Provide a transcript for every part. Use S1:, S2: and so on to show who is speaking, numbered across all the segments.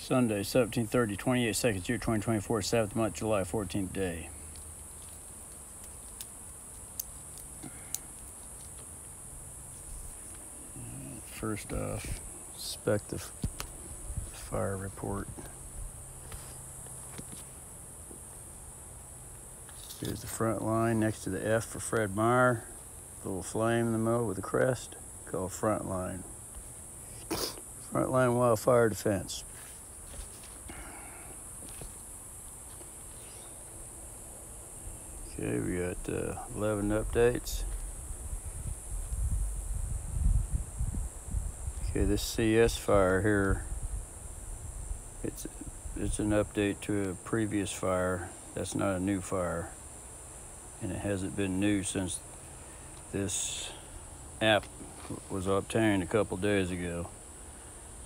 S1: Sunday, 17:30, 28 seconds, year 2024, 7th month, July 14th day. First off, inspect the fire report. Here's the front line next to the F for Fred Meyer. Little flame in the middle with a crest, called front line. Frontline wildfire defense. Okay, we got 11 updates. Okay, this CS fire here, it's an update to a previous fire. That's not a new fire, and it hasn't been new since this app was obtained a couple days ago.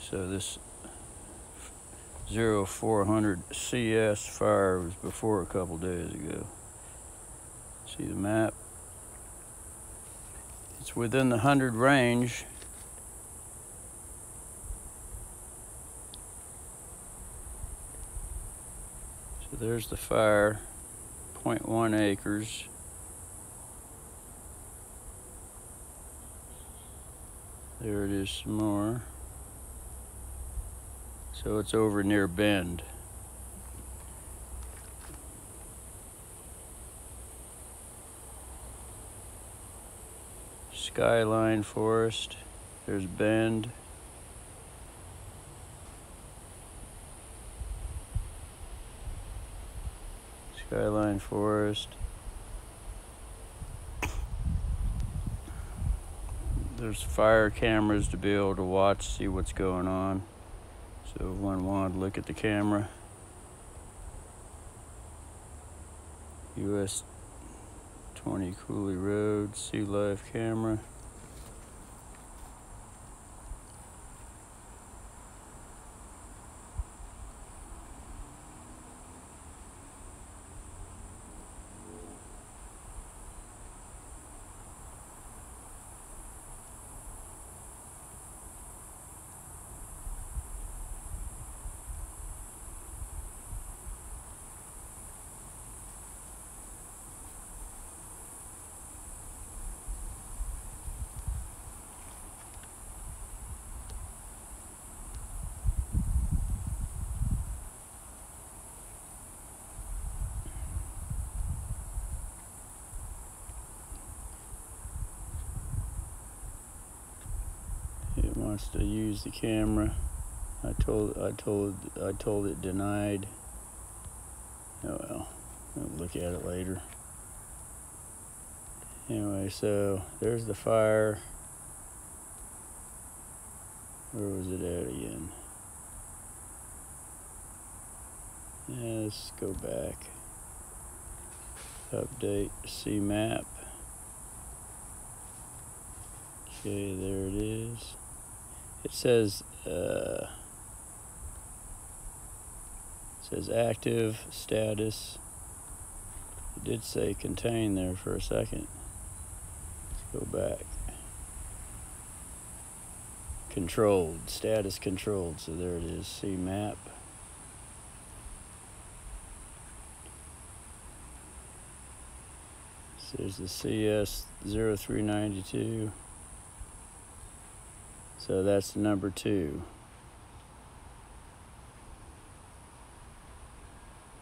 S1: So this 0400 CS fire was before a couple days ago. See the map? It's within the 100 range. So there's the fire, 0.1 acres. There it is some more. So it's over near Bend. Skyline Forest, there's Bend. Skyline Forest. There's fire cameras to be able to watch, see what's going on. So if one wanted to look at the camera. US 20 Cooley Road, Sea Life camera. It wants to use the camera. I told it denied. Oh well, I'll look at it later. Anyway, so there's the fire. Where was it at again? Yeah, let's go back. Update, see map. Okay, there it is. It says active status. It did say contain there for a second. Let's go back. Controlled, status controlled. So there it is, see map. So there's the CS 0392. So that's number 2.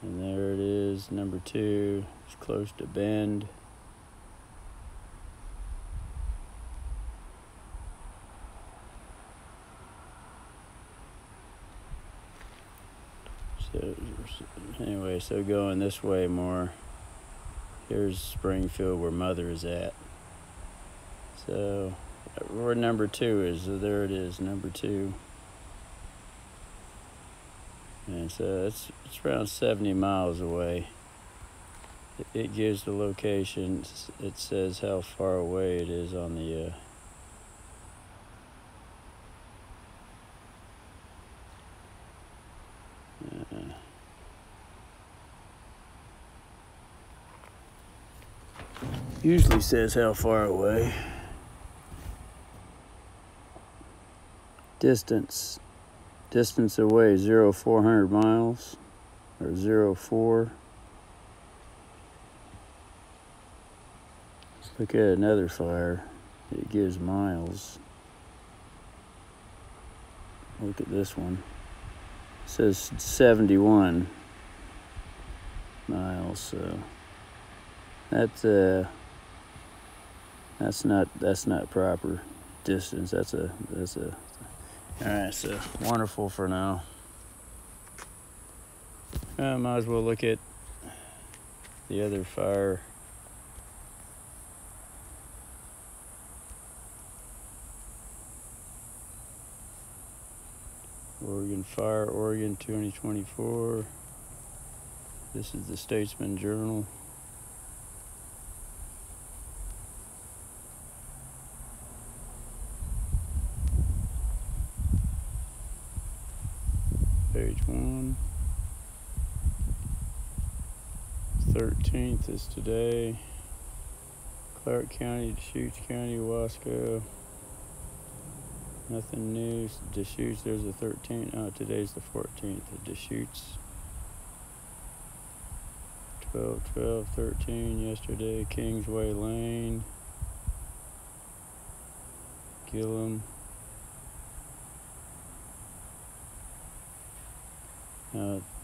S1: And there it is, number 2. It's close to Bend. So anyway, so going this way more. Here's Springfield where Mother is at. So where number 2 is, so there it is, number 2. And so it's around 70 miles away. It gives the location. It says how far away it is on the usually says how far away. Distance Distance away 0-400 miles, or 0-4. Let's look at another fire. It gives miles. Look at this one. It says 71 miles. So that's not proper distance. That's a. All right. So wonderful for now. Might as well look at the other fire. Oregon Fire, Oregon 2024. This is the Statesman Journal. Page 1. 13th is today. Clark County, Deschutes County, Wasco. Nothing new. Deschutes, there's the 13th. Oh, today's the 14th. Deschutes. 12/12/13 yesterday. Kingsway Lane. Gillum.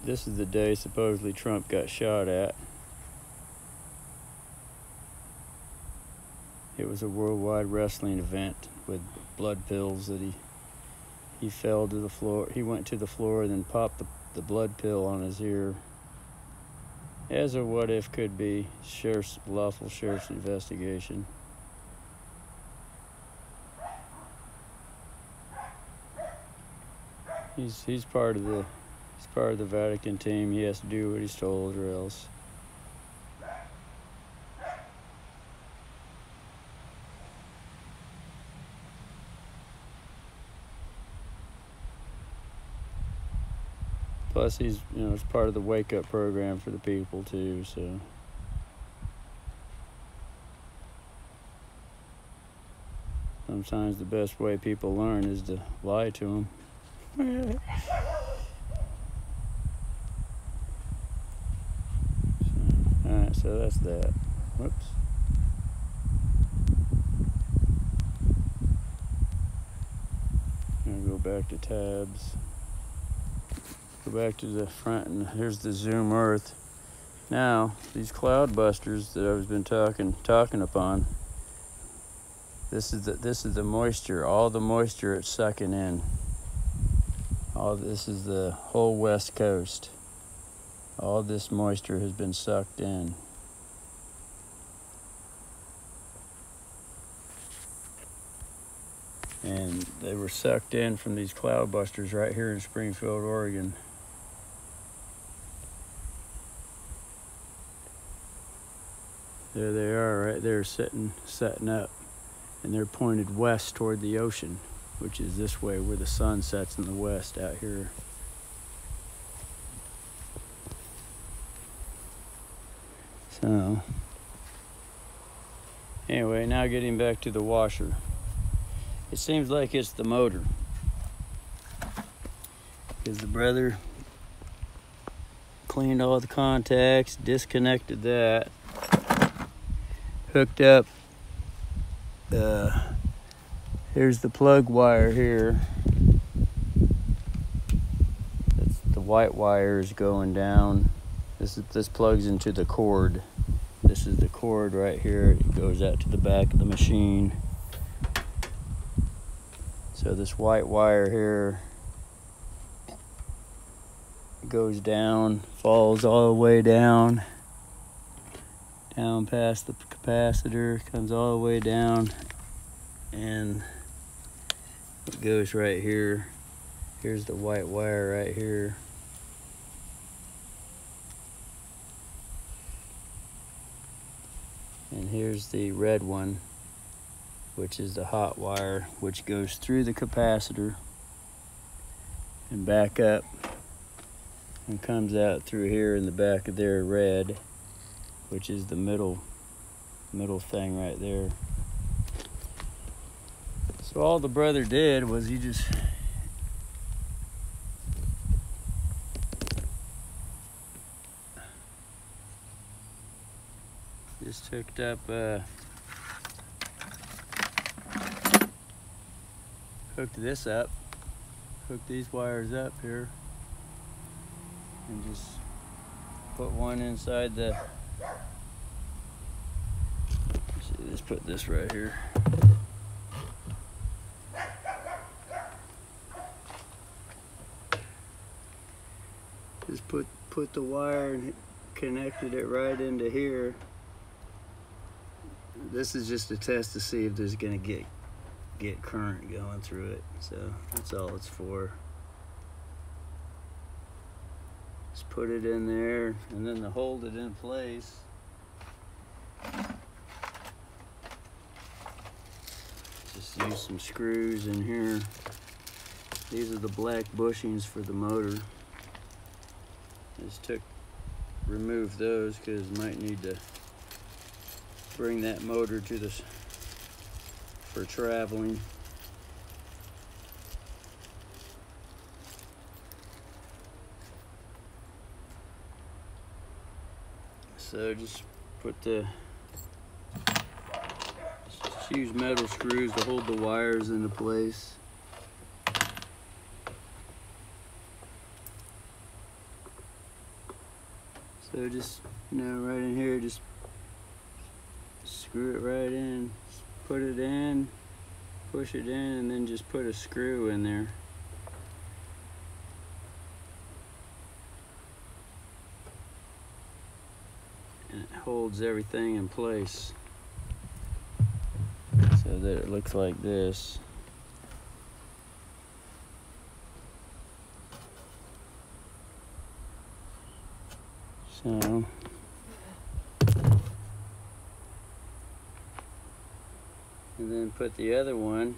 S1: This is the day supposedly Trump got shot at. It was a worldwide wrestling event with blood pills that he fell to the floor. He went to the floor and then popped the blood pill on his ear. As a what if could be lawful sheriff's investigation. He's part of the Vatican team. He has to do what he's told or else. Plus, it's part of the wake-up program for the people too. So, sometimes the best way people learn is to lie to them. Alright, so that's that. Whoops. I'm gonna go back to tabs. Go back to the front, and here's the zoom Earth. Now, these cloud busters that I've been talking upon. This is the moisture. All the moisture it's sucking in. This is the whole West Coast. All this moisture has been sucked in. And they were sucked in from these cloud busters right here in Springfield, Oregon. There they are, right there, setting up. And they're pointed west toward the ocean, which is this way where the sun sets in the west out here. So, anyway, now getting back to the washer. It seems like it's the motor, because the brother cleaned all the contacts, disconnected that, hooked up. Here's the plug wire here. The white wire is going down. This plugs into the cord. This is the cord right here. It goes out to the back of the machine. So this white wire here goes down, falls all the way down past the capacitor, comes all the way down, and it goes right here. Here's the white wire right here. And here's the red one, which is the hot wire, which goes through the capacitor and back up and comes out through here in the back of their red, which is the middle thing right there. So all the brother did was he just hooked up, hooked this up, hooked these wires up here, and just put one inside the, let's put this right here. Just put the wire and connected it right into here. This is just a test to see if there's gonna get current going through it. So that's all it's for. Just put it in there, and then to hold it in place, just use some screws in here. These are the black bushings for the motor. Just remove those because might need to bring that motor to this for traveling. So just use metal screws to hold the wires into place. So just, right in here, just screw it right in, put it in, push it in, and then just put a screw in there. And it holds everything in place so that it looks like this. So, and then put the other one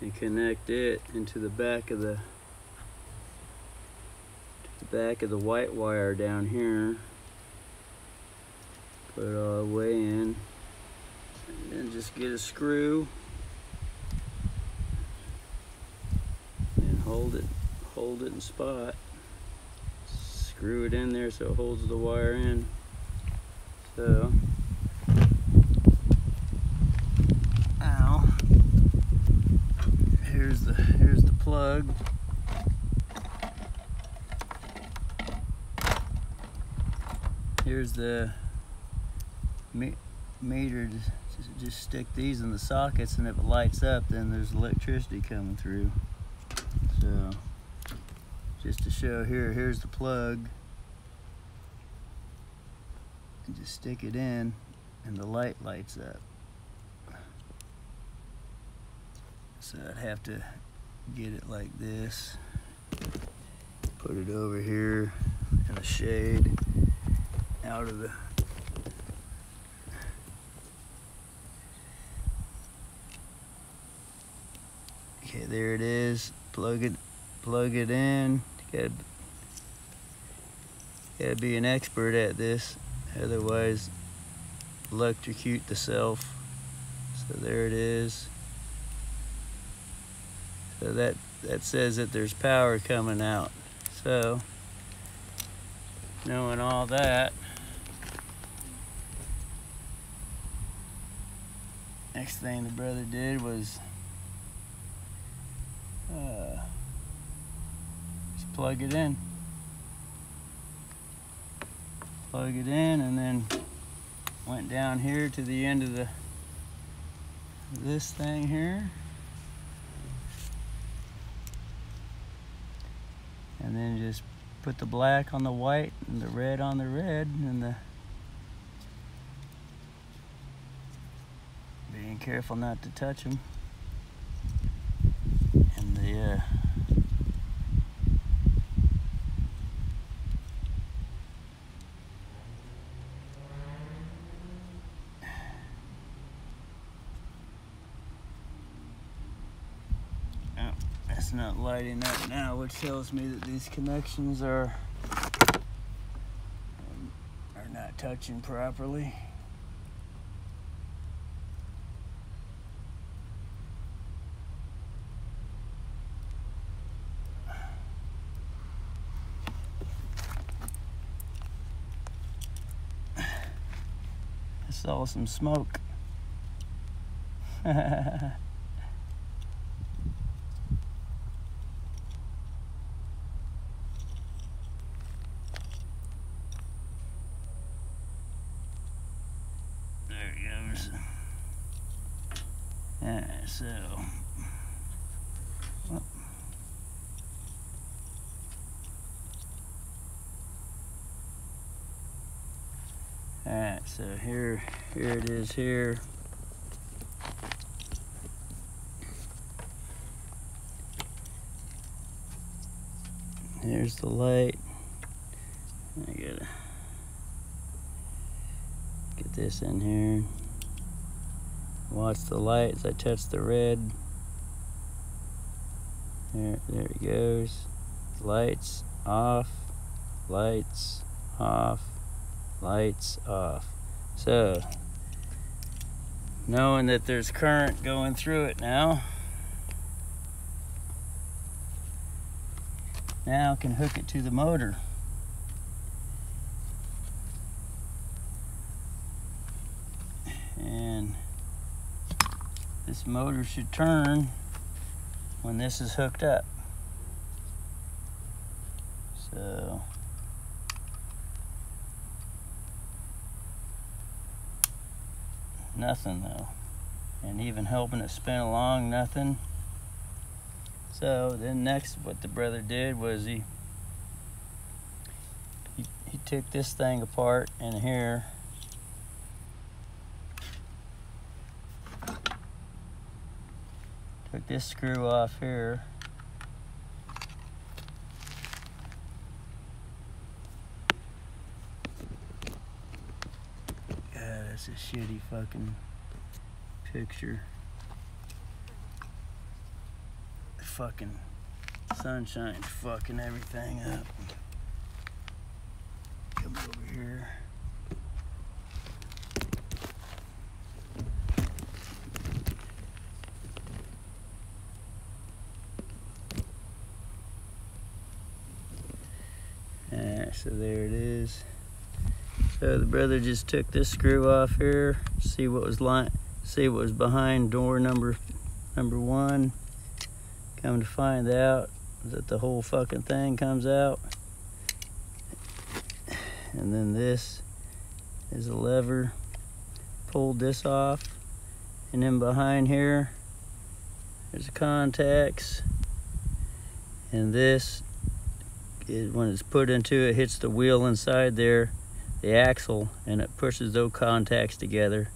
S1: and connect it into the back of the white wire down here. Put it all the way in, and then just get a screw and hold it in spot. Screw it in there so it holds the wire in. So, now here's the plug. Here's the meter. Just stick these in the sockets, and if it lights up, then there's electricity coming through. So, just to show here's the plug, and just stick it in and the light lights up. So I'd have to get it like this, put it over here in the shade out of the okay, there it is. Plug it in. Gotta be an expert at this, otherwise electrocute the self. So there it is. So that says that there's power coming out. So knowing all that, next thing the brother did was just plug it in. Plug it in, and then went down here to the end of this thing here. And then just put the black on the white and the red on the red, and being careful not to touch them. And it's not lighting up now, which tells me that these connections are not touching properly. saw some smoke. There it goes. Alright, so alright, so here it is here. Here's the light. I gotta get this in here. Watch the light as I touch the red. There it goes. Lights off, lights off, lights off. So, knowing that there's current going through it now I can hook it to the motor. And this motor should turn when this is hooked up. So nothing though. And even helping it spin along, nothing. So then next what the brother did was he took this thing apart in here. Took this screw off here. God, that's a shitty fucking picture. The fucking sunshine's fucking everything up. Come over here. Alright, so there it is. So the brother just took this screw off here. See what was behind door number 1. Come to find out that the whole fucking thing comes out. And then this is a lever. Pulled this off. And then behind here, there's the contacts. And this is when it's put into it, hits the wheel inside there, the axle, and it pushes those contacts together,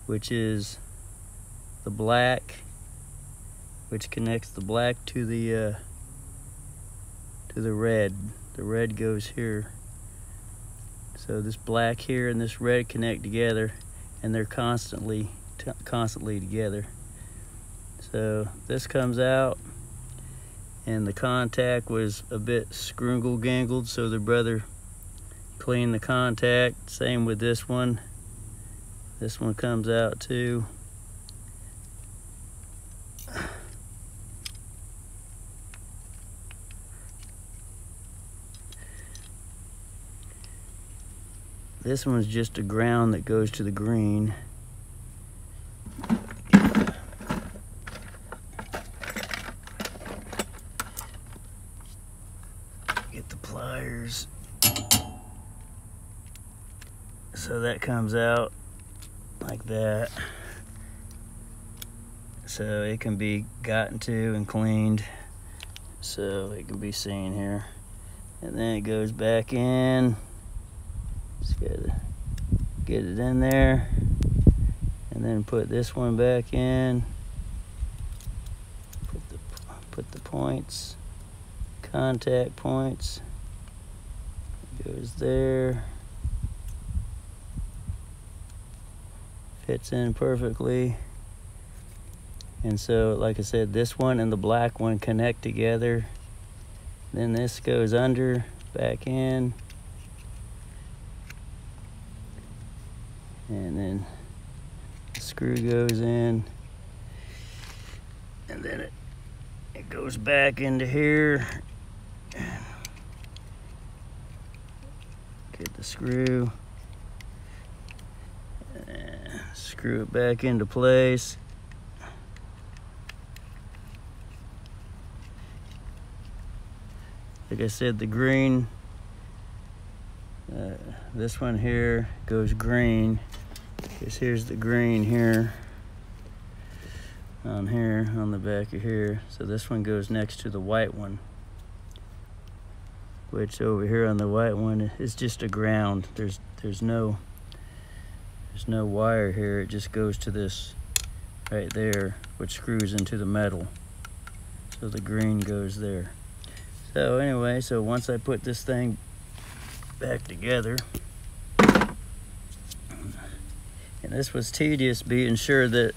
S1: which is the black, which connects the black to the red. The red goes here. So this black here and this red connect together, and they're constantly together. So this comes out, and the contact was a bit scroongle-gangled, so the brother cleaned the contact. Same with this one. This one comes out too. This one's just a ground that goes to the green. Get the pliers. So that comes out like that. So it can be gotten to and cleaned. So it can be seen here. And then it goes back in. Just gotta get it in there. And then put this one back in. Put the points, contact points. It goes there. Fits in perfectly. And so, like I said, this one and the black one connect together. Then this goes under, back in. And then the screw goes in. And then it goes back into here. Get the screw. Screw it back into place. Like I said, the green, this one here goes green, because here's the green here on the back of here. So this one goes next to the white one, which over here on the white one is just a ground. There's no wire here. It just goes to this right there, which screws into the metal. So the green goes there. So anyway, so once I put this thing back together, and this was tedious, being sure that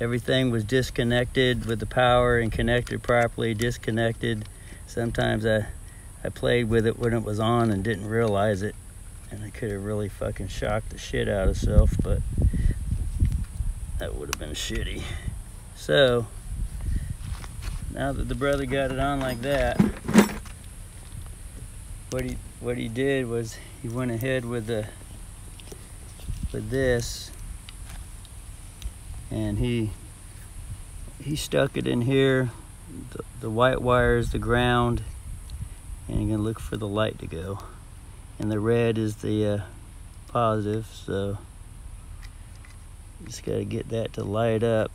S1: everything was disconnected with the power and connected properly, disconnected. Sometimes I played with it when it was on and didn't realize it, and I could have really fucking shocked the shit out of self, but that would have been shitty. So now that the brother got it on like that, what he did was he went ahead with this, and he stuck it in here. The white wire is the ground, and you're gonna look for the light to go, and the red is the positive. So just gotta get that to light up.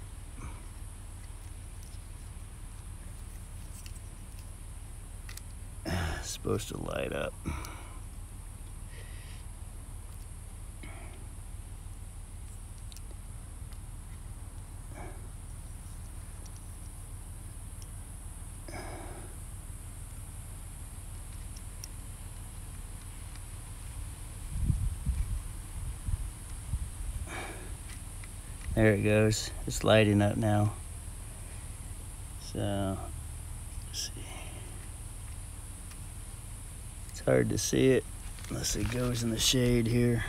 S1: Supposed to light up. There it goes. It's lighting up now. So let's see. It's hard to see it unless it goes in the shade here.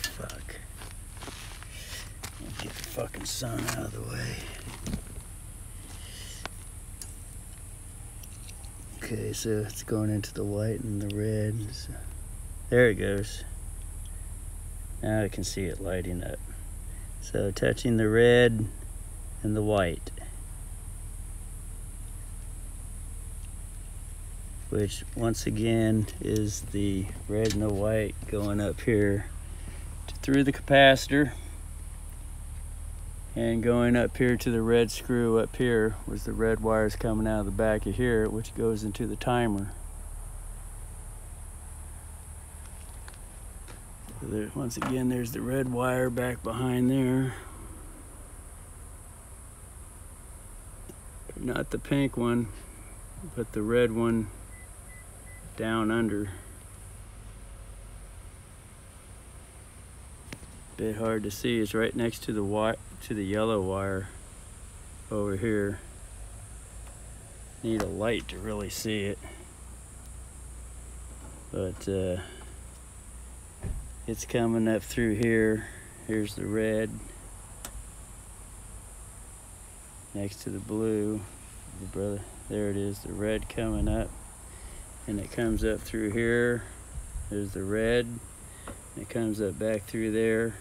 S1: Fuck. Get the fucking sun out of the way. Okay, so it's going into the white and the red. So there it goes. Now I can see it lighting up. So touching the red and the white, which once again is the red and the white going up here through the capacitor, and going up here to the red screw up here was the red wires coming out of the back of here, which goes into the timer. So there, once again, there's the red wire back behind there. Not the pink one, but the red one down under. Bit hard to see. It's right next to the yellow wire over here. Need a light to really see it, but it's coming up through here. Here's the red next to the blue. There it is, the red coming up, and it comes up through here. There's the red. It comes up back through there.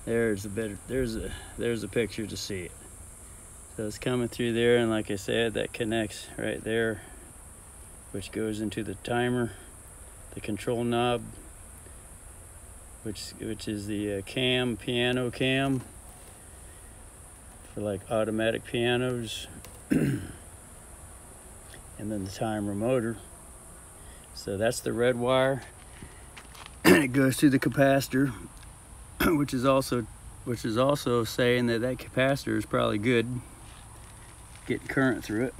S1: There's a picture to see it. So it's coming through there, and like I said, that connects right there, which goes into the timer, the control knob, which is the piano cam for like automatic pianos, and then the timer motor. So that's the red wire, and it goes through the capacitor, which is also saying that capacitor is probably good, getting current through it,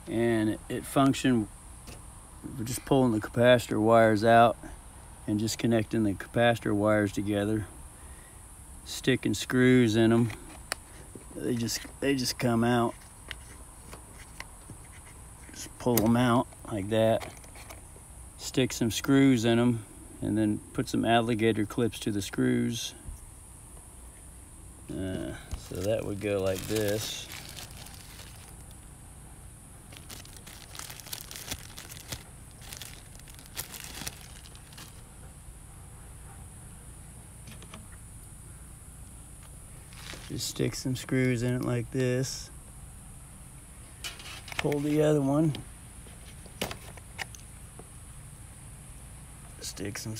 S1: and it functioned with just pulling the capacitor wires out and just connecting the capacitor wires together, sticking screws in them. They just come out. Just pull them out like that, stick some screws in them, and then put some alligator clips to the screws. So that would go like this. Just stick some screws in it like this. Pull the other one. Stick the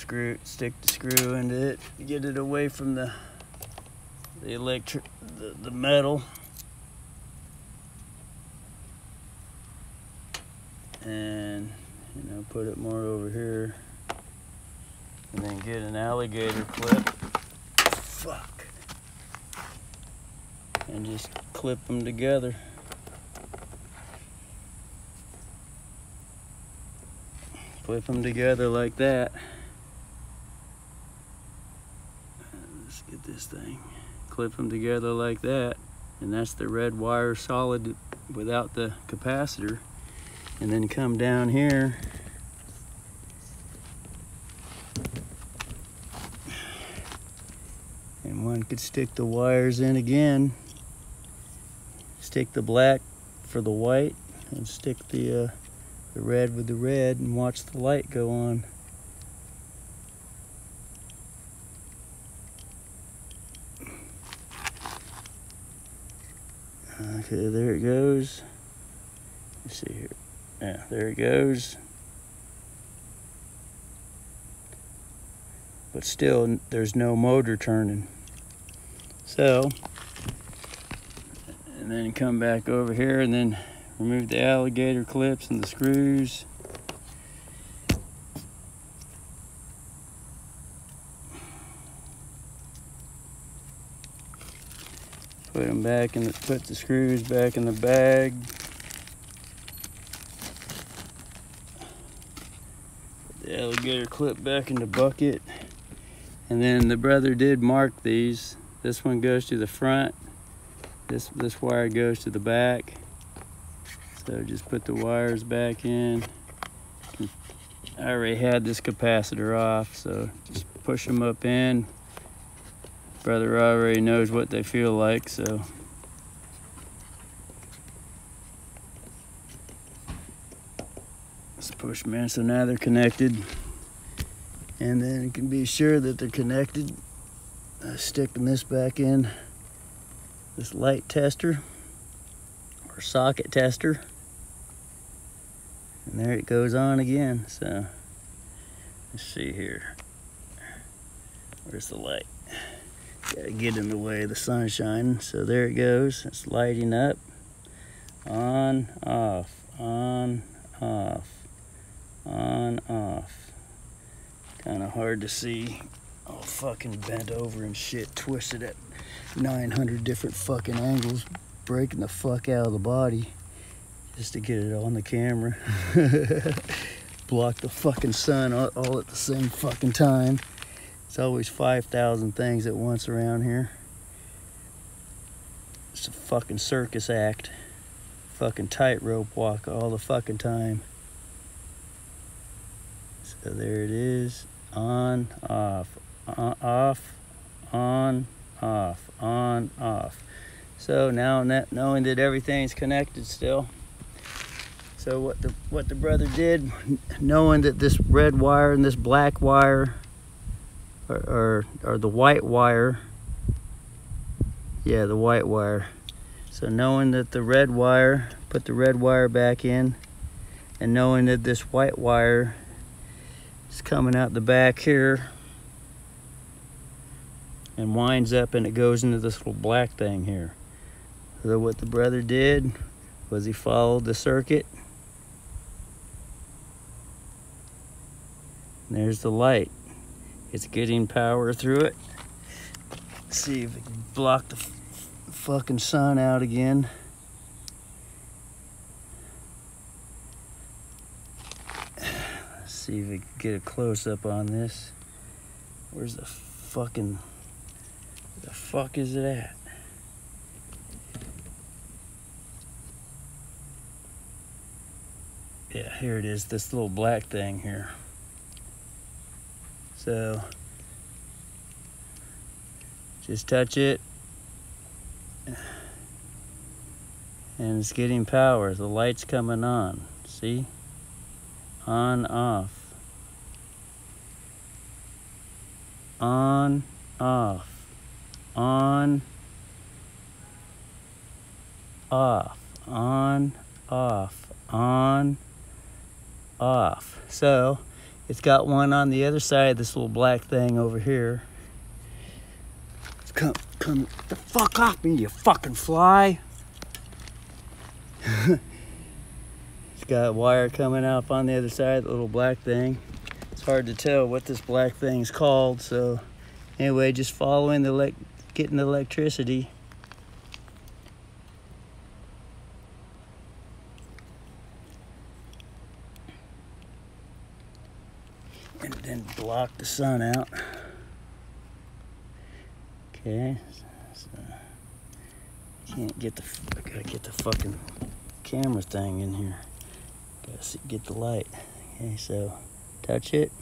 S1: screw into it. Get it away from the metal. And put it more over here. And then get an alligator clip. Fuck. And just clip them together. Clip them together like that. Let's get this thing. Clip them together like that. And that's the red wire solid without the capacitor. And then come down here. And one could stick the wires in again. Stick the black for the white and stick the red with the red and watch the light go on. Okay, there it goes. Let's see here. Yeah, there it goes. But still, there's no motor turning. So, and then come back over here and then remove the alligator clips and the screws. Put them back in put the screws back in the bag. Put the alligator clip back in the bucket. And then the brother did mark these. This one goes to the front. This wire goes to the back. So just put the wires back in. I already had this capacitor off, so just push them up in. Brother already knows what they feel like, so. Let's push them in, so now they're connected. And then you can be sure that they're connected. Sticking this back in, this light tester, or socket tester. And there it goes on again, so. Let's see here. Where's the light? Gotta get in the way of the sunshine. So there it goes. It's lighting up. On, off, on, off, on, off. Kind of hard to see. All fucking bent over and shit, twisted at 900 different fucking angles, breaking the fuck out of the body just to get it on the camera. Block the fucking sun all at the same fucking time. It's always 5,000 things at once around here. It's a fucking circus act. Fucking tightrope walk all the fucking time. So there it is. On, off, off, on, off, on, off. So now knowing that everything's connected still. So what the brother did, knowing that this red wire and this black wire or the white wire, yeah, the white wire. So knowing that the red wire, put the red wire back in, and knowing that this white wire is coming out the back here and winds up and it goes into this little black thing here. So what the brother did was he followed the circuit. And there's the light. It's getting power through it. Let's see if it can block the fucking sun out again. Let's see if we can get a close-up on this. Where's the fucking... Where the fuck is it at? Yeah, here it is, this little black thing here. So, just touch it, And it's getting power. The light's coming on. See? On, off. On, off. On, off. On, off. On, off. So it's got one on the other side, this little black thing over here. Come the fuck off me, you fucking fly. It's got a wire coming up on the other side, the little black thing. It's hard to tell what this black thing's called, so anyway, just following getting the electricity. And then block the sun out. Okay, so can't get I gotta get the fucking camera thing in here. Gotta get the light. Okay, so touch it.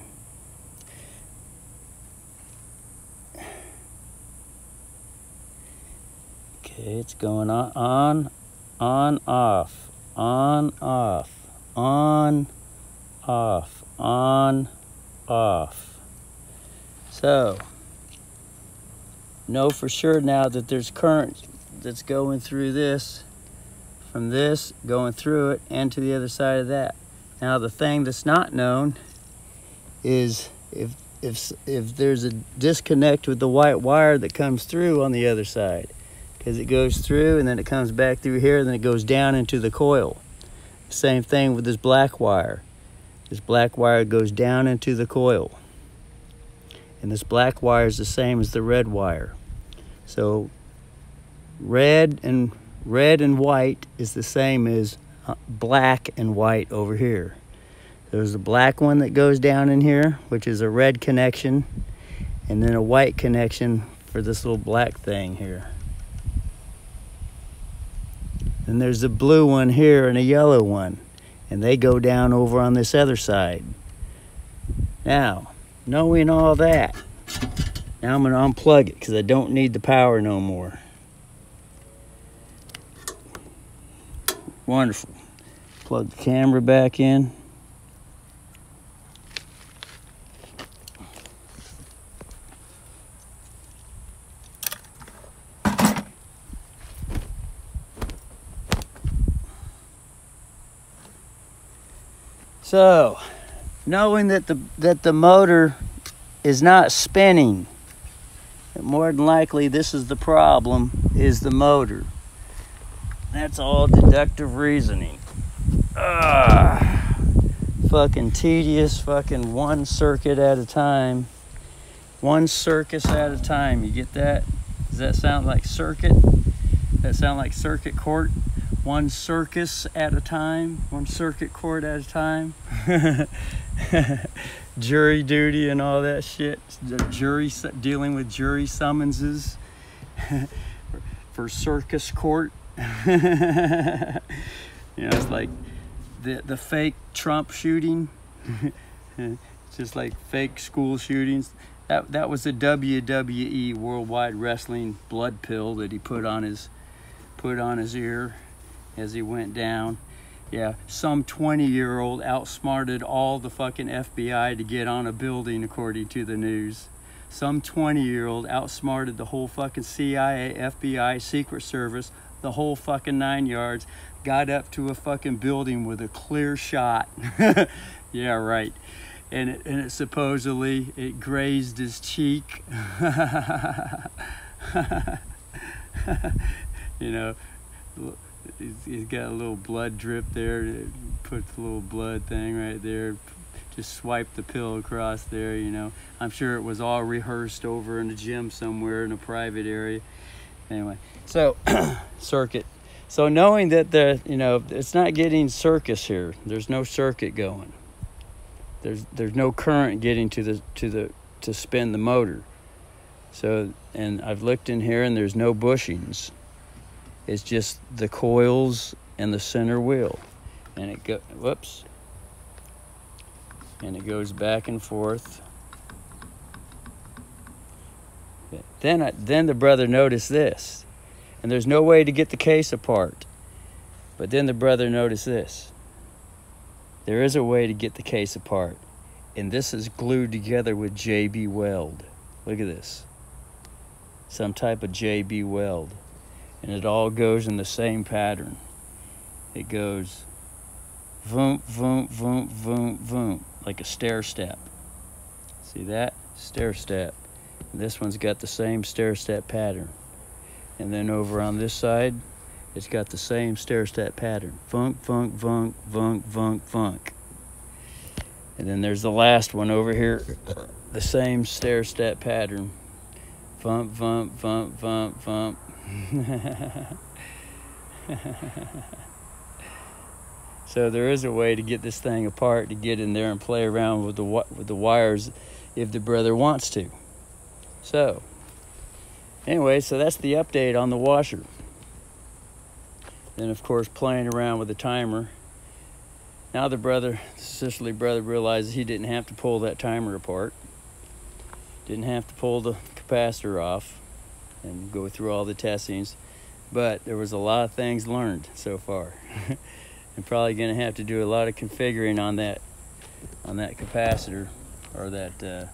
S1: Okay, it's going on, off, on, off, on, off, on, off. So, know for sure now that there's current that's going through this, from this, going through it, and to the other side of that. Now, the thing that's not known is if there's a disconnect with the white wire that comes through on the other side. Because it goes through and then it comes back through here and then it goes down into the coil. Same thing with this black wire. This black wire goes down into the coil. And this black wire is the same as the red wire. So red and white is the same as black and white over here. There's a black one that goes down in here, which is a red connection, and then a white connection for this little black thing here. Then there's a blue one here and a yellow one, and they go down over on this other side. Now, knowing all that, now I'm going to unplug it because I don't need the power no more. Wonderful. Plug the camera back in. So, knowing that the motor is not spinning, more than likely this is the problem, is the motor. That's all deductive reasoning. Fucking tedious, fucking one circuit at a time. One circus at a time. You get that? Does that sound like circuit? Does that sound like circuit court? One circus at a time, one circuit court at a time. Jury duty and all that shit. The jury, dealing with jury summonses for circus court. You know, it's like the fake Trump shooting. Just like fake school shootings. That was a WWE Worldwide Wrestling blood pill that he put on his ear as he went down. Yeah, some 20-year-old outsmarted all the fucking FBI to get on a building, according to the news. Some 20-year-old outsmarted the whole fucking CIA, FBI, Secret Service, the whole fucking 9 yards, got up to a fucking building with a clear shot. Yeah, right. And it supposedly, it grazed his cheek. You know, he's got a little blood drip there. Put the little blood thing right there. Just swipe the pill across there, you know. I'm sure it was all rehearsed over in a gym somewhere in a private area. Anyway, so circuit. So knowing that you know, it's not getting circus here. There's no circuit going. There's no current getting to spin the motor. So, and I've looked in here and there's no bushings. It's just the coils and the center wheel. And it and it goes back and forth. Then the brother noticed this. And there's no way to get the case apart. But then the brother noticed this. There is a way to get the case apart. And this is glued together with JB weld. Look at this. Some type of JB weld. And it all goes in the same pattern. It goes voom, voom, voom, voom, voom, like a stair step. See that? Stair step. And this one's got the same stair step pattern. And then over on this side, it's got the same stair step pattern. Funk, funk, funk, funk, funk, funk. And then there's the last one over here, the same stair step pattern. Vump, vump, vump, vump, vump. So there is a way to get this thing apart, to get in there and play around with the wires if the brother wants to. So anyway, so that's the update on the washer. Then of course playing around with the timer. Now the sisterly brother realizes he didn't have to pull that timer apart. Didn't have to pull the capacitor off and go through all the testings. But there was a lot of things learned so far. I'm probably going to have to do a lot of configuring on that capacitor, or that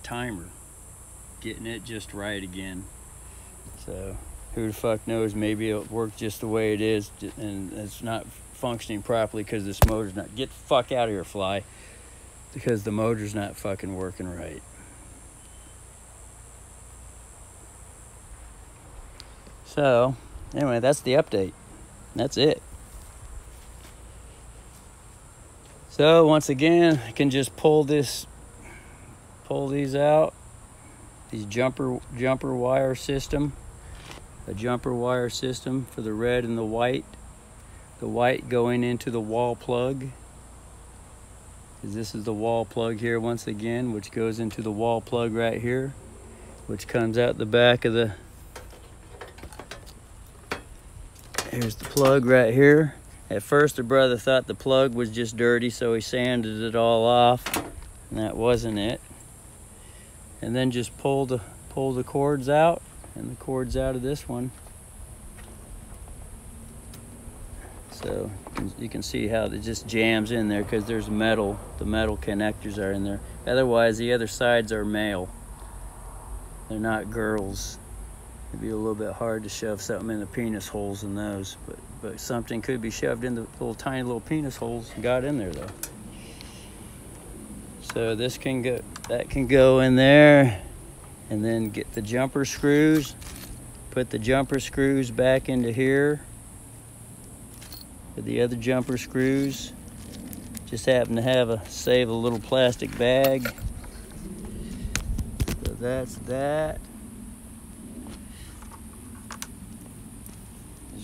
S1: timer, getting it just right again. So who the fuck knows, maybe it'll work just the way it is, and it's not functioning properly because this motor's not. Get the fuck out of here, fly, because the motor's not fucking working right. So anyway, that's the update. That's it. So once again, I can just pull these out. These jumper wire system. A jumper wire system for the red and the white. The white going into the wall plug. This is the wall plug here once again, which goes into the wall plug right here, which comes out the back of the. Here's the plug right here. At first the brother thought the plug was just dirty, so he sanded it all off, and that wasn't it. And then just pull the cords out, and the cords out of this one. So you can see how it just jams in there because there's metal. The metal connectors are in there. Otherwise, the other sides are male. They're not girls. It'd be a little bit hard to shove something in the penis holes in those, but something could be shoved in the tiny little penis holes and got in there though. So this can go, that can go in there, and then get the jumper screws, put the jumper screws back into here. With the other jumper screws, just happen to have save a little plastic bag. So that's that.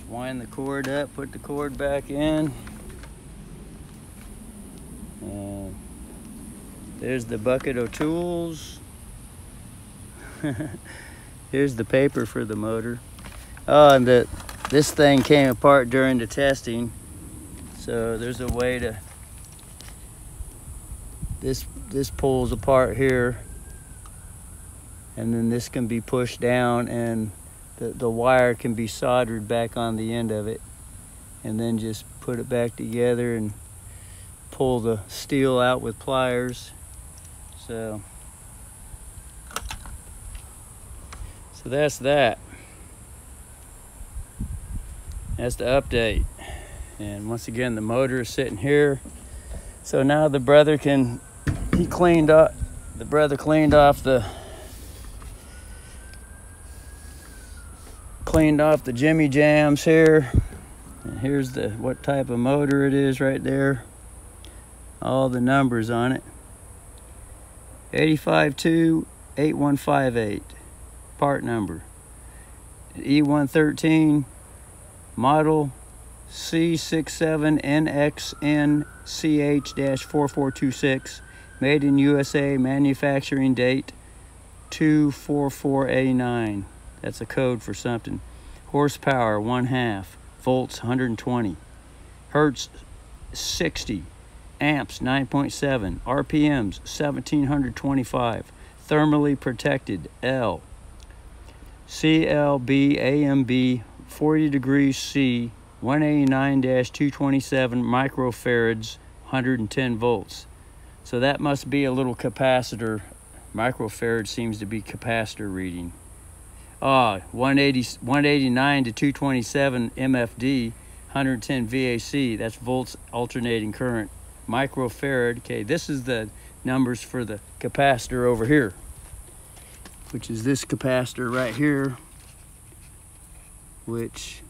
S1: Wind the cord up, put the cord back in. And there's the bucket of tools. Here's the paper for the motor. Oh, and this thing came apart during the testing. So there's a way to, this pulls apart here. And then this can be pushed down, and the wire can be soldered back on the end of it, and then just put it back together and pull the steel out with pliers. So that's that. That's the update. And once again, the motor is sitting here. So now the brother cleaned off the Jimmy Jams here, and here's what type of motor it is right there, all the numbers on it. 8528158 part number, E113 model C67NXNCH-4426, made in USA, manufacturing date 244A9. That's a code for something. Horsepower 1/2, volts 120, hertz 60, amps 9.7, RPMs 1725, thermally protected L. CLB-AMB 40 degrees C 189-227 microfarads, 110 volts. So that must be a little capacitor. Microfarad seems to be capacitor reading. 189 to 227 MFD, 110 VAC. That's volts alternating current. Microfarad. Okay, this is the numbers for the capacitor over here, which is this capacitor right here, which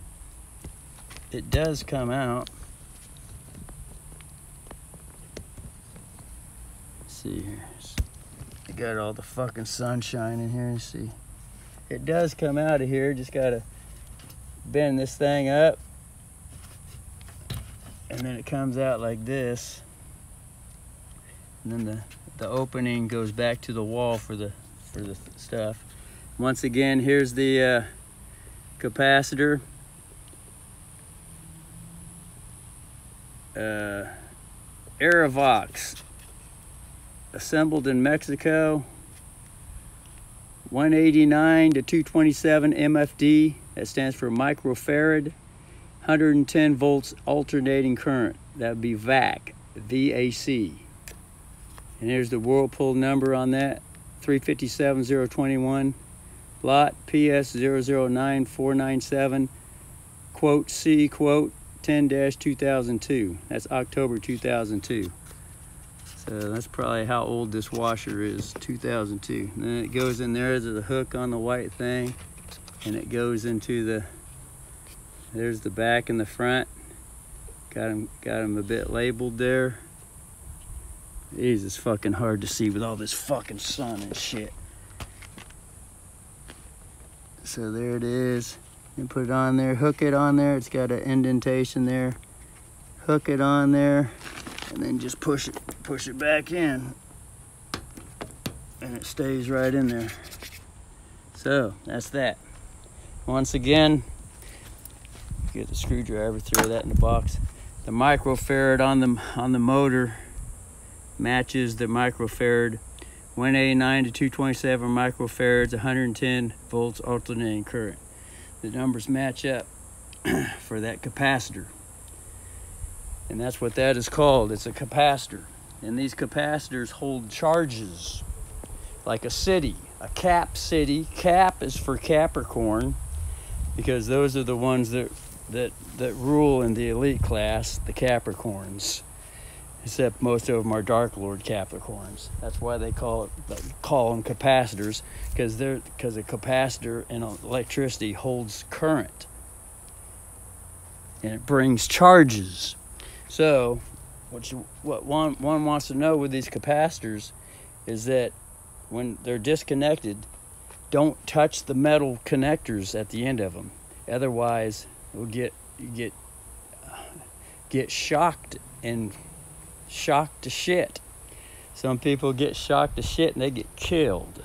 S1: it does come out. Let's see here. I got all the fucking sunshine in here. See, it does come out of here. Just gotta bend this thing up, and then it comes out like this. And then the opening goes back to the wall for the stuff. Once again, here's the capacitor. Aerovox, assembled in Mexico. 189 to 227 MFD. That stands for microfarad. 110 volts alternating current. That would be VAC, VAC. And here's the Whirlpool number on that, 357-021, lot PS009497, quote C, quote 10-2002. That's October 2002. So that's probably how old this washer is, 2002. And then it goes in there, there's a hook on the white thing, and it goes into the, there's the back and the front. Got them a bit labeled there. Jeez, it's fucking hard to see with all this fucking sun and shit. So there it is. You put it on there, hook it on there. It's got an indentation there. Hook it on there, and then just push it back in, and it stays right in there. So that's that. Once again, get the screwdriver, throw that in the box. The microfarad on the motor matches the microfarad. 189 to 227 microfarads, 110 volts alternating current. The numbers match up for that capacitor. And that's what that is called. It's a capacitor. And these capacitors hold charges like a city, a cap city. Cap is for Capricorn, because those are the ones that rule in the elite class, the Capricorns. Except most of them are Dark Lord Capricorns. That's why they call them capacitors, because a capacitor in electricity holds current, and it brings charges. So, what one wants to know with these capacitors is that when they're disconnected, don't touch the metal connectors at the end of them. Otherwise, you'll get shocked and shocked to shit. Some people get shocked to shit and they get killed,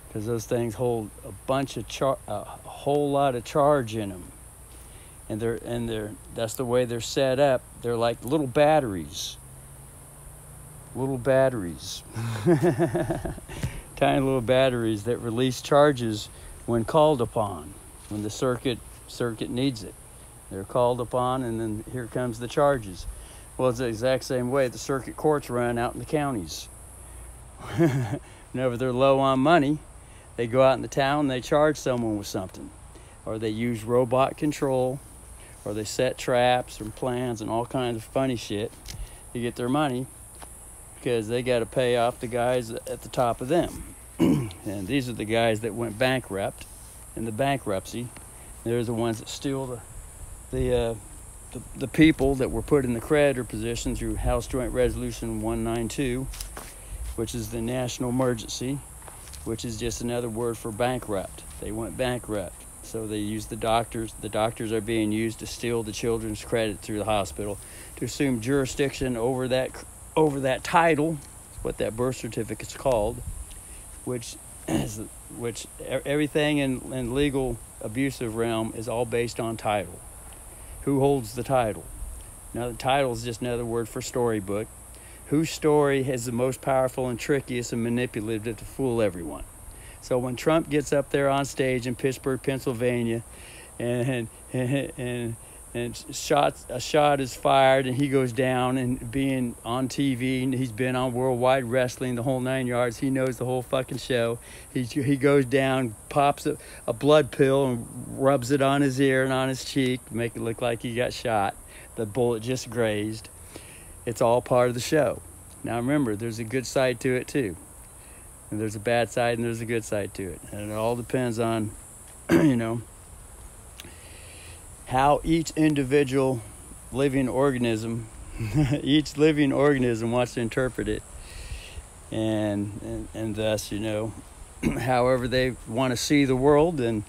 S1: because those things hold a whole lot of charge in them, and that's the way they're set up. They're like little batteries, tiny little batteries that release charges when called upon, when the circuit needs it. They're called upon, and then here comes the charges. Well, it's the exact same way the circuit courts run out in the counties. Whenever they're low on money, they go out in the town and they charge someone with something. Or they use robot control, or they set traps and plans and all kinds of funny shit to get their money, because they got to pay off the guys at the top of them. And these are the guys that went bankrupt in the bankruptcy. They're the ones that steal the people that were put in the creditor position through House Joint Resolution 192, which is the national emergency, which is just another word for bankrupt. They went bankrupt. So they used the doctors. The doctors are being used to steal the children's credit through the hospital, to assume jurisdiction over that title, what that birth certificate's called, which everything in legal abusive realm is all based on title. Who holds the title? Now, the title is just another word for storybook. Whose story is the most powerful and trickiest and manipulative to fool everyone? So when Trump gets up there on stage in Pittsburgh, Pennsylvania, and a shot is fired and he goes down, and being on TV, and he's been on Worldwide Wrestling, the whole 9 yards, he knows the whole fucking show. He goes down, pops a blood pill and rubs it on his ear and on his cheek, make it look like he got shot. The bullet just grazed. It's all part of the show. Now remember, there's a good side to it too. And there's a bad side and there's a good side to it. And it all depends on, how each individual living organism, wants to interpret it. And thus, however they want to see the world, and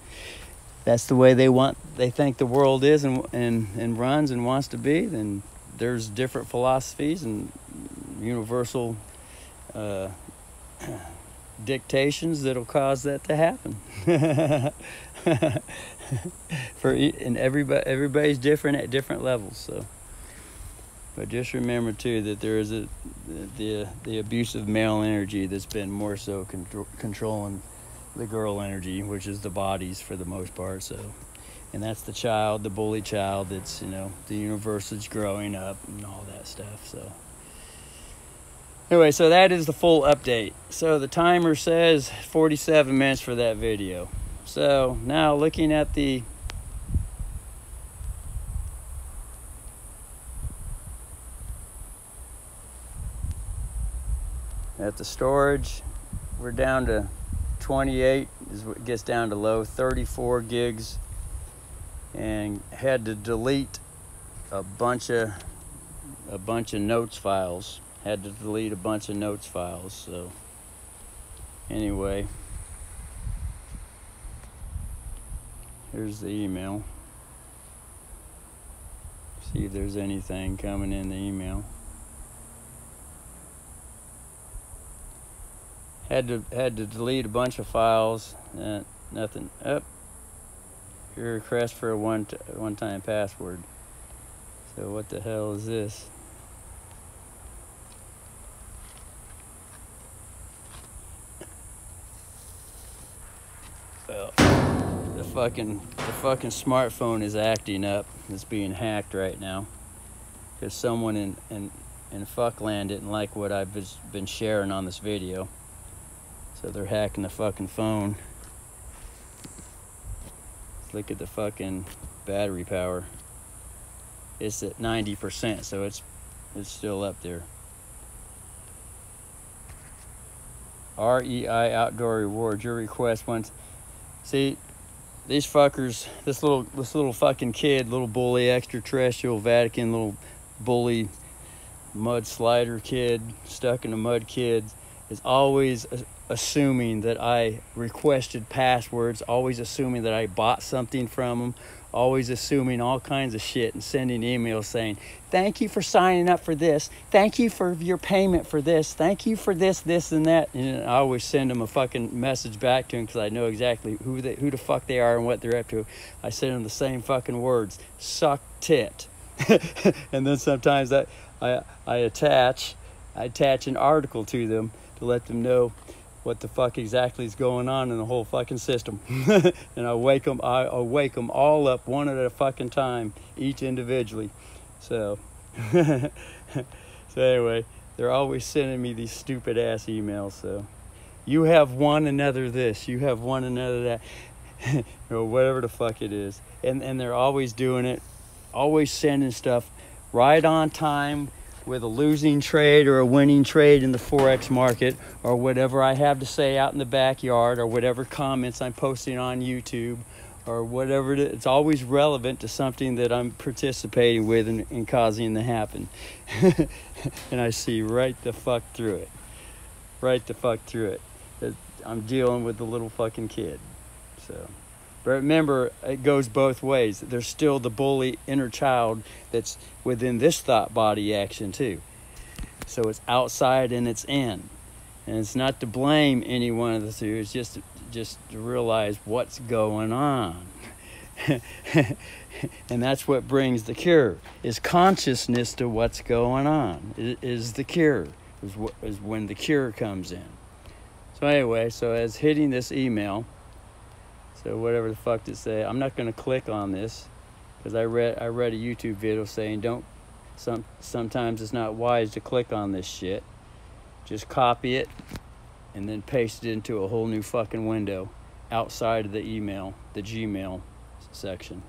S1: that's the way they think the world is and runs and wants to be. Then there's different philosophies and universal dictations that'll cause that to happen. And everybody's different at different levels. So, but just remember too that there is the abusive male energy that's been more so controlling the girl energy, which is the bodies for the most part. So, and that's the child, the bully child. That's the universe that's growing up and all that stuff. So. Anyway, so that is the full update. So the timer says 47 minutes for that video. So now looking at the storage, we're down to 28, is what gets down to low, 34 gigs, and had to delete a bunch of notes files. Had to delete a bunch of notes files. So anyway, here's the email. See if there's anything coming in the email. Had to delete a bunch of files. Nothing. Your request for a one-time password. So what the hell is this? Well, the fucking smartphone is acting up. It's being hacked right now because someone in fuckland didn't like what I've been sharing on this video. So they're hacking the fucking phone. Look at the fucking battery power. It's at 90%, so it's still up there. REI Outdoor Rewards. Your request once. See, these fuckers. This little fucking kid, little bully, extraterrestrial, Vatican, little bully, mud slider kid, stuck in a mud kid, is always assuming that I requested passwords, always assuming that I bought something from them, always assuming all kinds of shit and sending emails saying, thank you for signing up for this, thank you for your payment for this, thank you for this, this, and that. And I always send them a fucking message back to them because I know exactly who the fuck they are and what they're up to. I send them the same fucking words, suck tit. And then sometimes I attach an article to them to let them know what the fuck exactly is going on in the whole fucking system. And I wake them all up one at a fucking time, each individually. So anyway, they're always sending me these stupid ass emails. So you have one another this, you have one another that, whatever the fuck it is. And they're always doing it, always sending stuff right on time, with a losing trade or a winning trade in the Forex market, or whatever I have to say out in the backyard, or whatever comments I'm posting on YouTube, or whatever it is. It's always relevant to something that I'm participating with and causing to happen. And I see right the fuck through it. I'm dealing with the little fucking kid. So, but remember, it goes both ways. There's still the bully inner child that's within this thought body action too. So it's outside and it's in. And it's not to blame any one of the two. It's just to realize what's going on. And that's what brings the cure, is consciousness to what's going on. Is the cure, is when the cure comes in. So anyway, so as hitting this email, so whatever the fuck to say, I'm not gonna click on this because I read a YouTube video saying sometimes it's not wise to click on this shit. Just copy it and then paste it into a whole new fucking window outside of the email, the Gmail section.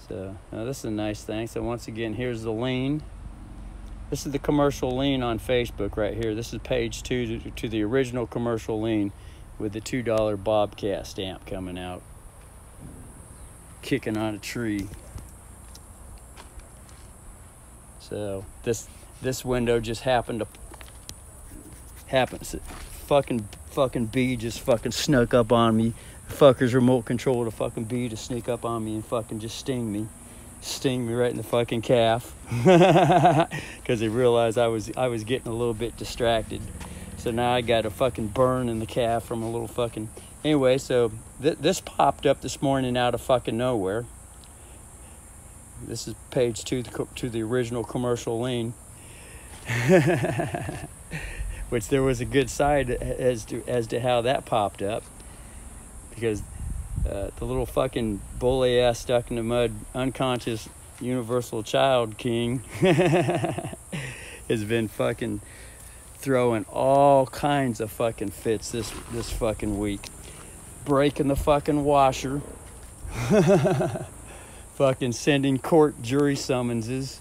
S1: So now this is a nice thing. So once again, here's the lien. This is the commercial lien on Facebook right here. This is page 2 to the original commercial lien with the $2 Bobcat stamp coming out, kicking on a tree. So this window just happens. Fucking bee just fucking snuck up on me. Fuckers remote control the fucking bee to sneak up on me and fucking just sting me right in the fucking calf, because they realized I was getting a little bit distracted. So now I got a fucking burn in the calf from a little fucking. Anyway, so this popped up this morning out of fucking nowhere. This is page 2 to the original commercial lien. Which there was a good side as to how that popped up, because the little fucking bully ass stuck in the mud unconscious universal child king has been fucking throwing all kinds of fucking fits this fucking week, breaking the fucking washer, fucking sending court jury summonses.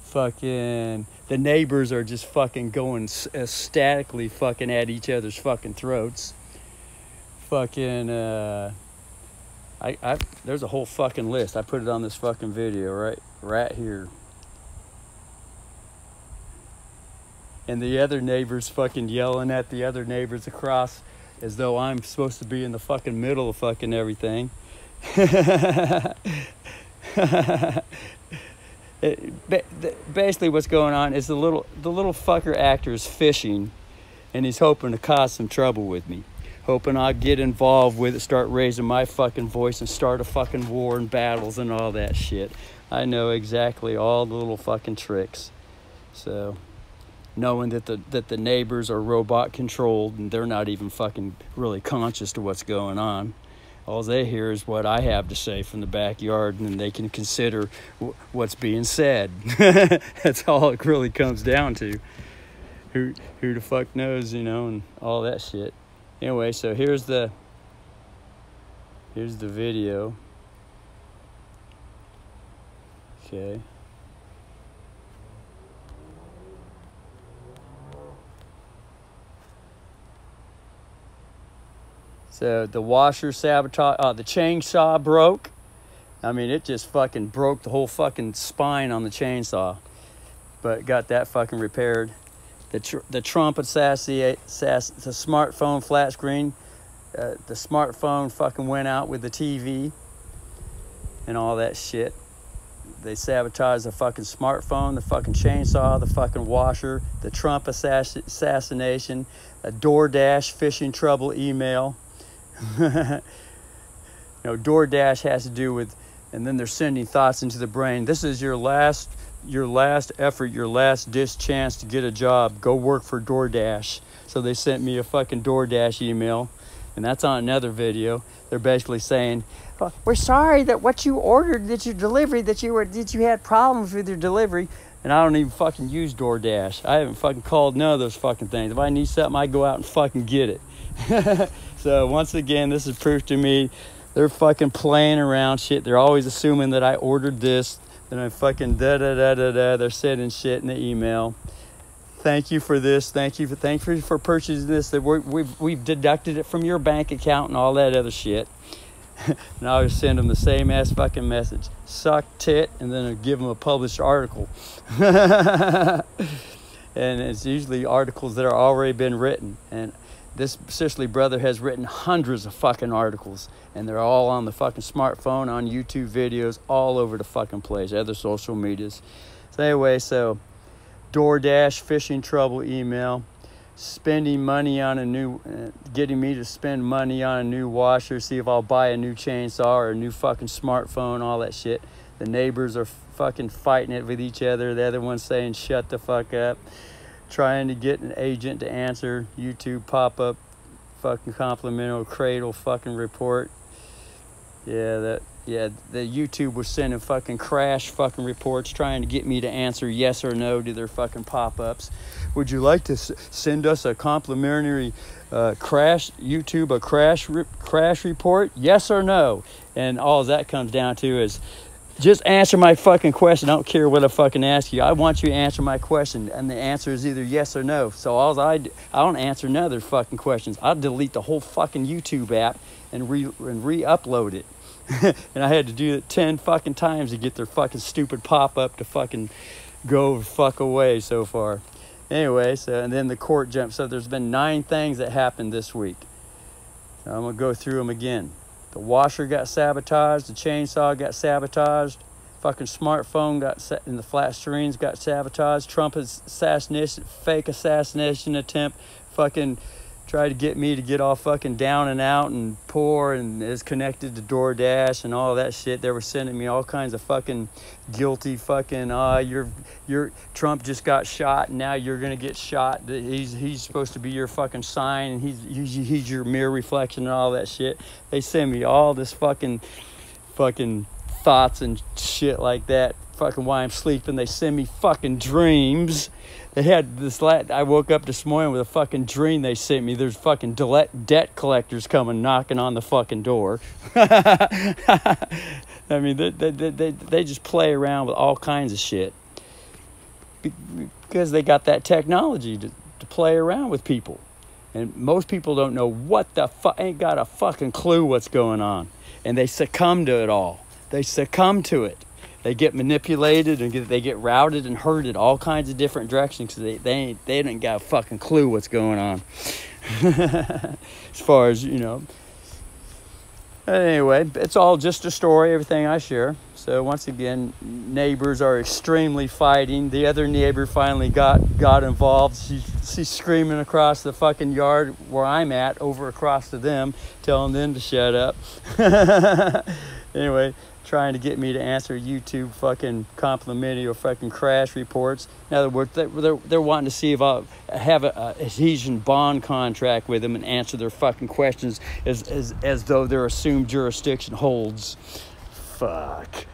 S1: Fucking the neighbors are just fucking going ecstatically fucking at each other's fucking throats. Fucking there's a whole fucking list. I put it on this fucking video right here. And the other neighbors fucking yelling at the other neighbors across as though I'm supposed to be in the fucking middle of fucking everything. Basically what's going on is the little fucker actor is fishing, and he's hoping to cause some trouble with me, hoping I'll get involved with it, start raising my fucking voice and start a fucking war and battles and all that shit. I know exactly all the little fucking tricks. So knowing that the neighbors are robot controlled and they're not even fucking really conscious to what's going on. All they hear is what I have to say from the backyard, and they can consider what's being said. That's all it really comes down to. Who the fuck knows, and all that shit. Anyway, so here's the video. Okay. So the washer sabotage, the chainsaw broke. I mean, it just fucking broke the whole fucking spine on the chainsaw. But got that fucking repaired. The Trump assassinate, the smartphone flat screen. The smartphone fucking went out with the TV and all that shit. They sabotaged the fucking smartphone, the fucking chainsaw, the fucking washer, the Trump assassination, a DoorDash fishing trouble email. DoorDash has to do with, and then they're sending thoughts into the brain. This is your last effort, your last ditch chance to get a job. Go work for DoorDash. So they sent me a fucking DoorDash email, and that's on another video. They're basically saying, oh, we're sorry that what you ordered, that your delivery, that you had problems with your delivery. And I don't even fucking use DoorDash. I haven't fucking called none of those fucking things. If I need something, I go out and fucking get it. So once again, this is proof to me they're fucking playing around shit. They're always assuming that I ordered this, that I fucking da-da-da-da-da. They're sending shit in the email. Thank you for this. Thank you for purchasing this. That we've deducted it from your bank account and all that other shit. And I always send them the same ass fucking message. Suck tit, and then I give them a published article. And it's usually articles that are already been written. And this Sicily brother has written hundreds of fucking articles, and they're all on the fucking smartphone, on YouTube videos, all over the fucking place, other social medias. So anyway, so DoorDash fishing trouble email, spending money on a new, getting me to spend money on a new washer, see if I'll buy a new chainsaw or a new fucking smartphone, all that shit. The neighbors are fucking fighting it with each other. The other one's saying, shut the fuck up. trying to get an agent to answer YouTube pop-up fucking complimentary cradle fucking report. The YouTube was sending fucking crash fucking reports trying to get me to answer yes or no to their fucking pop-ups. Would you like to send us a complimentary crash report? Yes or no? And all that comes down to is just answer my fucking question. I don't care what I fucking ask you. I want you to answer my question. And the answer is either yes or no. So I don't answer none of their fucking questions. I'll delete the whole fucking YouTube app and re-upload it. And I had to do it 10 fucking times to get their fucking stupid pop-up to fucking go fuck away so far. Anyway, and then the court jump. So there's been 9 things that happened this week. So I'm going to go through them again. The washer got sabotaged. The chainsaw got sabotaged. Fucking smartphone and the flat screens got sabotaged. Trump's fake assassination attempt fucking tried to get me to get all fucking down and out and poor and is connected to DoorDash and all that shit. They were sending me all kinds of fucking guilty fucking, your Trump just got shot and now you're gonna get shot. He's supposed to be your fucking sign and he's your mirror reflection and all that shit. They send me all this fucking thoughts and shit like that. Fucking while I'm sleeping, they send me fucking dreams. They had this I woke up this morning with a fucking dream they sent me. There's fucking debt collectors coming knocking on the fucking door. I mean, they just play around with all kinds of shit. Because they got that technology to play around with people. And most people don't know what the fuck, ain't got a fucking clue what's going on. And they succumb to it all. They succumb to it. They get manipulated and they get routed and herded all kinds of different directions because they ain't got a fucking clue what's going on. As far as, you know. Anyway, it's all just a story, everything I share. So once again, neighbors are extremely fighting. The other neighbor finally got involved. She's screaming across the fucking yard where I'm at, over across to them, telling them to shut up. Anyway, trying to get me to answer YouTube fucking complimentary or fucking crash reports. In other words, they're wanting to see if I'll have a adhesion bond contract with them and answer their fucking questions as though their assumed jurisdiction holds. Fuck.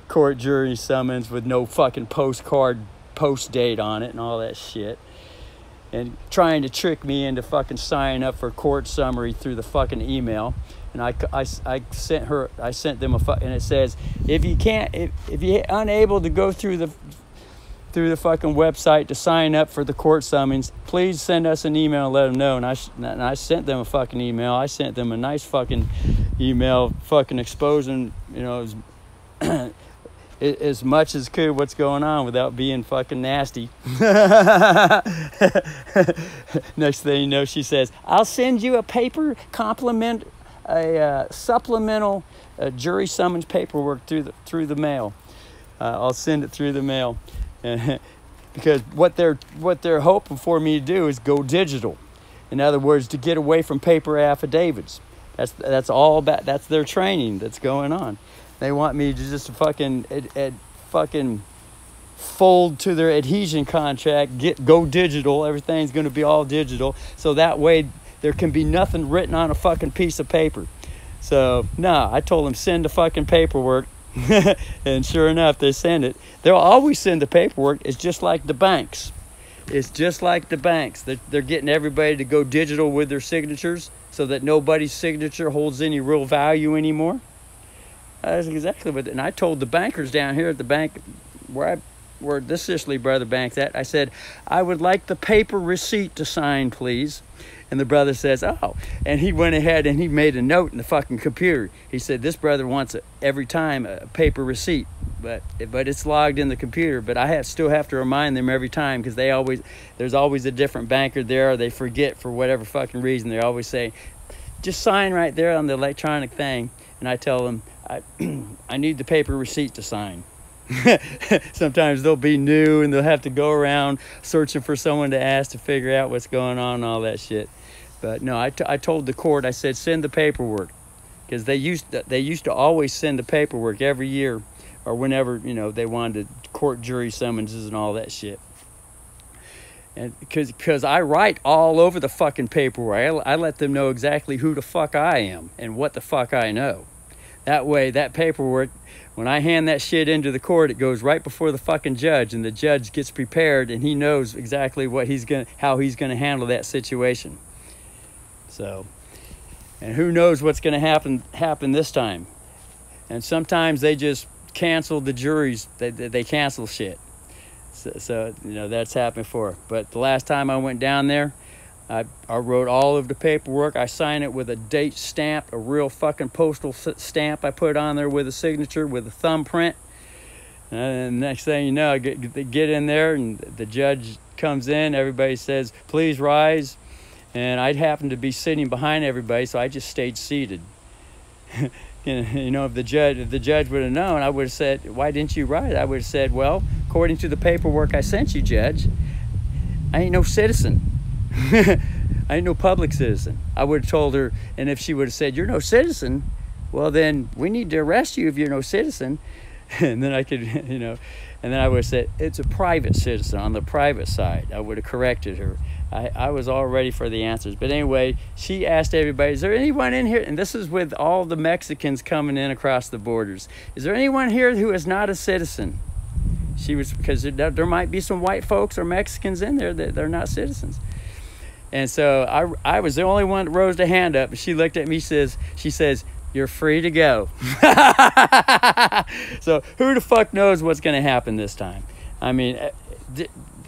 S1: Court jury summons with no fucking postcard post date on it and all that shit. And trying to trick me into fucking signing up for court summary through the fucking email. And I sent them and it says, if you're unable to go through the fucking website to sign up for the court summons, please send us an email and let them know. And I sent them a fucking email. I sent them a nice fucking email, fucking exposing, you know, as much as could what's going on without being fucking nasty. Next thing you know, she says, I'll send you a paper supplemental jury summons paperwork through the mail. I'll send it through the mail, because what they're hoping for me to do is go digital. In other words, to get away from paper affidavits. That's all about. That's their training that's going on. They want me to just fucking fucking fold to their adhesion contract, go digital. Everything's going to be all digital, so that way there can be nothing written on a fucking piece of paper. So, no, I told them send the fucking paperwork. And sure enough, they send it. They'll always send the paperwork. It's just like the banks. It's just like the banks. They're getting everybody to go digital with their signatures so that nobody's signature holds any real value anymore. That's exactly what. And I told the bankers down here at the bank where this Sicily Brother Bank's at, I said, I would like the paper receipt to sign, please. And the brother says, oh. And he went ahead and he made a note in the fucking computer. He said, this brother wants every time a paper receipt. But it's logged in the computer. But I still have to remind them every time, because there's always a different banker there, or they forget for whatever fucking reason. They always say, just sign right there on the electronic thing. And I tell them, I need the paper receipt to sign. Sometimes they'll be new and they'll have to go around searching for someone to ask to figure out what's going on and all that shit. But no, I told the court, I said, send the paperwork, because they used to always send the paperwork every year, or whenever, you know, they wanted court jury summonses and all that shit. And because I write all over the fucking paperwork. I let them know exactly who the fuck I am and what the fuck I know. That way, that paperwork, when I hand that shit into the court, it goes right before the fucking judge, and the judge gets prepared, and he knows exactly how he's gonna handle that situation. So, and who knows what's gonna happen this time? And sometimes they just cancel the juries. They cancel shit. So you know, that's happened before. But the last time I went down there, I wrote all of the paperwork. I signed it with a date stamp, a real fucking postal stamp. I put on there with a signature, with a thumbprint. And next thing you know, I get in there, and the judge comes in. Everybody says, "Please rise." And I happened to be sitting behind everybody, so I just stayed seated. You know, if the judge would have known, I would have said, "Why didn't you rise?" I would have said, "Well, according to the paperwork I sent you, Judge, I ain't no citizen. I ain't no public citizen." I would have told her, and if she would have said, "You're no citizen," well, then we need to arrest you if you're no citizen. And then I could, you know, and then I would have said, "It's a private citizen on the private side." I would have corrected her. I was all ready for the answers. But anyway, she asked everybody, "Is there anyone in here?" And this is with all the Mexicans coming in across the borders. "Is there anyone here who is not a citizen?" She was, because there might be some white folks or Mexicans in there that they're not citizens. And so I was the only one that rose a hand up. And she looked at me, she says, "You're free to go." So who the fuck knows what's going to happen this time? I mean,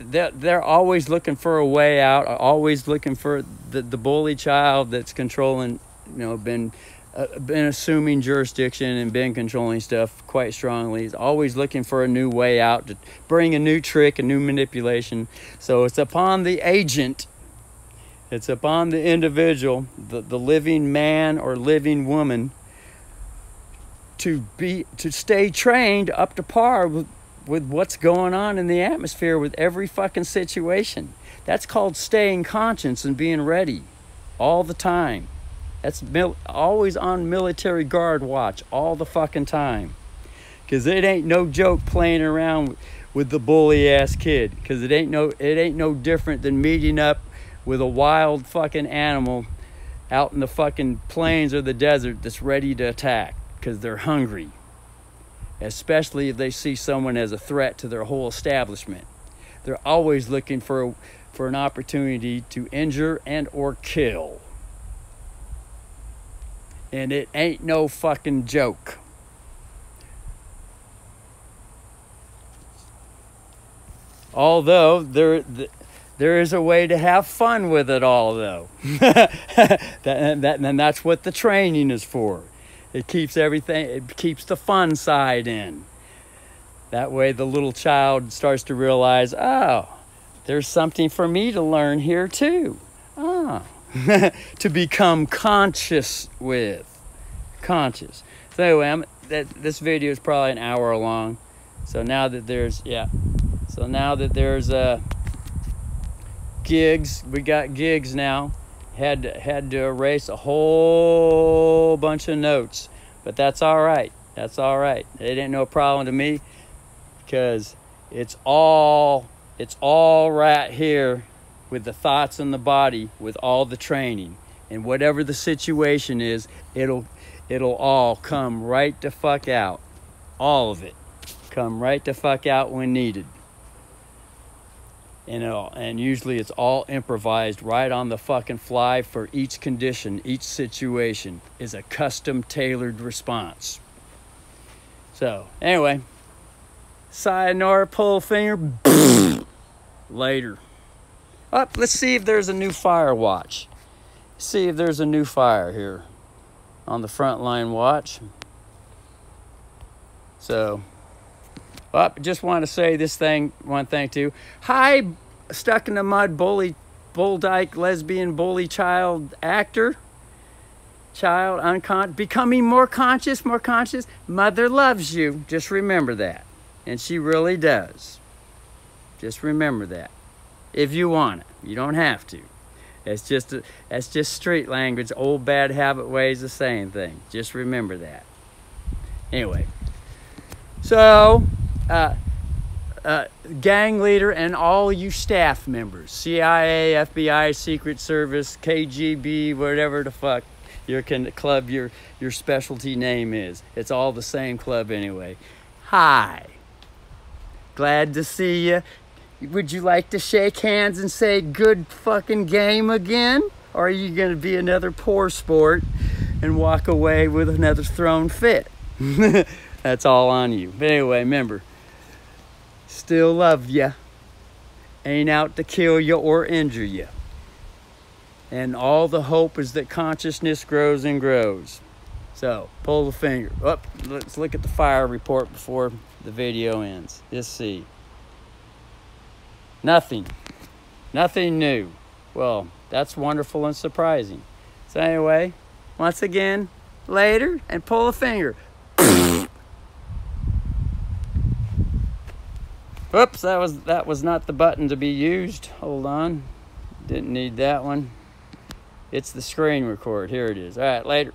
S1: they're always looking for a way out, always looking for the bully child that's controlling, you know, been assuming jurisdiction and been controlling stuff quite strongly. He's always looking for a new way out, to bring a new trick, a new manipulation. So it's upon the agent, it's upon the individual, the living man or living woman, to stay trained up to par with what's going on in the atmosphere with every fucking situation. That's called staying conscious and being ready all the time. That's always on military guard watch all the fucking time. Because it ain't no joke playing around with the bully ass kid. Because it ain't no different than meeting up with a wild fucking animal out in the fucking plains or the desert that's ready to attack because they're hungry. Especially if they see someone as a threat to their whole establishment. They're always looking for an opportunity to injure and or kill. And it ain't no fucking joke. Although there is a way to have fun with it all, though. And that's what the training is for. It keeps the fun side in. That way the little child starts to realize, oh, there's something for me to learn here too. Oh. To become conscious with. Conscious. So anyway, this video is probably an hour long. So now that there's, gigs, we got gigs now. Had to erase a whole bunch of notes, but that's all right. That's all right. It ain't no problem to me, because it's all right here with the thoughts and the body, with all the training, and whatever the situation is, it'll all come right the fuck out. All of it come right the fuck out when needed. And usually it's all improvised right on the fucking fly for each condition, each situation is a custom tailored response. So anyway, sayonara, pull finger, later. Let's see if there's a new fire watch. See if there's a new fire here on the Frontline watch. So, just want to say one thing too. Hi, stuck in the mud, bull dyke, lesbian, bully child actor. Becoming more conscious. Mother loves you. Just remember that. And she really does. Just remember that. If you want it. You don't have to. That's just street language, old bad habit ways of saying things. Just remember that. Anyway. So, gang leader and all you staff members, CIA, FBI, Secret Service, KGB, whatever the fuck your club, your specialty name is. It's all the same club anyway. Hi. Glad to see you. Would you like to shake hands and say good fucking game again? Or are you going to be another poor sport and walk away with another thrown fit? That's all on you. But anyway, remember, still love ya. Ain't out to kill you or injure you. And all the hope is that consciousness grows and grows. So, pull the finger. Let's look at the fire report before the video ends. Just see. Nothing new. Well, that's wonderful and surprising. So anyway, once again, later, and pull a finger. Oops, that was not the button to be used. Hold on. Didn't need that one. It's the screen record. Here it is. All right, later.